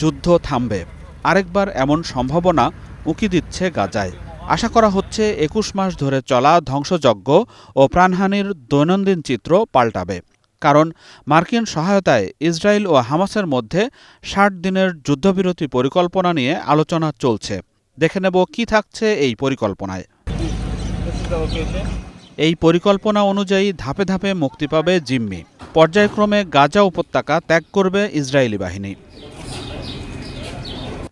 যুদ্ধ থামবে। আরেকবার এমন সম্ভাবনা উঁকি দিচ্ছে গাজায়। আশা করা হচ্ছে ২১ মাস ধরে চলা ধ্বংসযজ্ঞ ও প্রাণহানির দৈনন্দিন চিত্র পাল্টাবে। কারণ মার্কিন সহায়তায় ইসরায়েল ও হামাসের মধ্যে ৬০ দিনের যুদ্ধবিরতি পরিকল্পনা নিয়ে আলোচনা চলছে। দেখে নেব কি থাকছে এই পরিকল্পনায়। এই পরিকল্পনা অনুযায়ী ধাপে ধাপে মুক্তি পাবে জিম্মি। পর্যায়ক্রমে গাজা উপত্যকা ত্যাগ করবে ইসরায়েলি বাহিনী।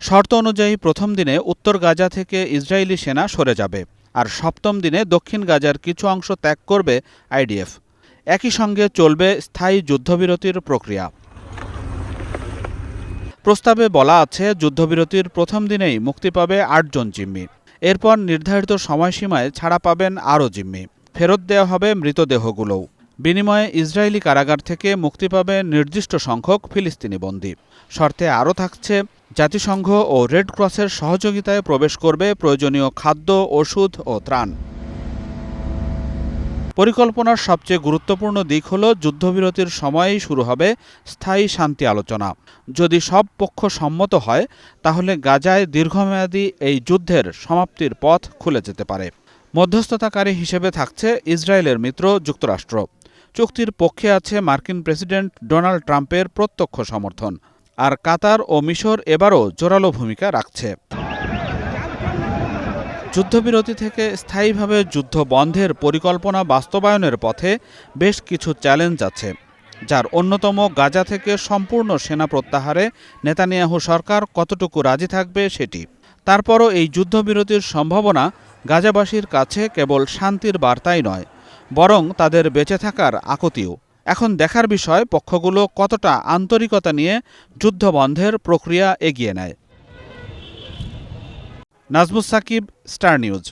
শর্ত অনুযায়ী প্রথম দিনে উত্তর গাজা থেকে ইসরায়েলি সেনা সরে যাবে, আর সপ্তম দিনে দক্ষিণ গাজার কিছু অংশ ত্যাগ করবে আইডিএফ। একই সঙ্গে চলবে স্থায়ী যুদ্ধবিরতির প্রক্রিয়া। প্রস্তাবে বলা আছে, যুদ্ধবিরতির প্রথম দিনেই মুক্তি পাবে ৮ জন জিম্মি। এরপর নির্ধারিত সময়সীমায় ছাড়া পাবেন আরও জিম্মি। ফেরত দেওয়া হবে মৃতদেহগুলোও। বিনিময়ে ইসরায়েলি কারাগার থেকে মুক্তি পাবে নির্দিষ্ট সংখ্যক ফিলিস্তিনি বন্দী। শর্তে আরও থাকছে, জাতিসংঘ ও রেড ক্রসের সহযোগিতায় প্রবেশ করবে প্রয়োজনীয় খাদ্য, ওষুধ ও ত্রাণ। পরিকল্পনার সবচেয়ে গুরুত্বপূর্ণ দিক হল, যুদ্ধবিরতির সময়েই শুরু হবে স্থায়ী শান্তি আলোচনা। যদি সব পক্ষ সম্মত হয়, তাহলে গাজায় দীর্ঘমেয়াদী এই যুদ্ধের সমাপ্তির পথ খুলে যেতে পারে। মধ্যস্থতাকারী হিসেবে থাকছে ইসরায়েলের মিত্র যুক্তরাষ্ট্র। চুক্তির পক্ষে আছে মার্কিন প্রেসিডেন্ট ডোনাল্ড ট্রাম্পের প্রত্যক্ষ সমর্থন। আর কাতার ও মিশর এবারও জোরালো ভূমিকা রাখছে। যুদ্ধবিরতি থেকে স্থায়ীভাবে যুদ্ধ বন্ধের পরিকল্পনা বাস্তবায়নের পথে বেশ কিছু চ্যালেঞ্জ আছে, যার অন্যতম গাজা থেকে সম্পূর্ণ সেনা প্রত্যাহারে নেতানিয়াহু সরকার কতটুকু রাজি থাকবে সেটি। তারপরও এই যুদ্ধবিরতির সম্ভাবনা গাজাবাসীর কাছে কেবল শান্তির বার্তাই নয়, বরং তাদের বেঁচে থাকার আকুতিও। এখন দেখার বিষয়, পক্ষগুলো কতটা আন্তরিকতা নিয়ে যুদ্ধ বন্ধের প্রক্রিয়া এগিয়ে নেয়। Nazmus Sakib, Star news.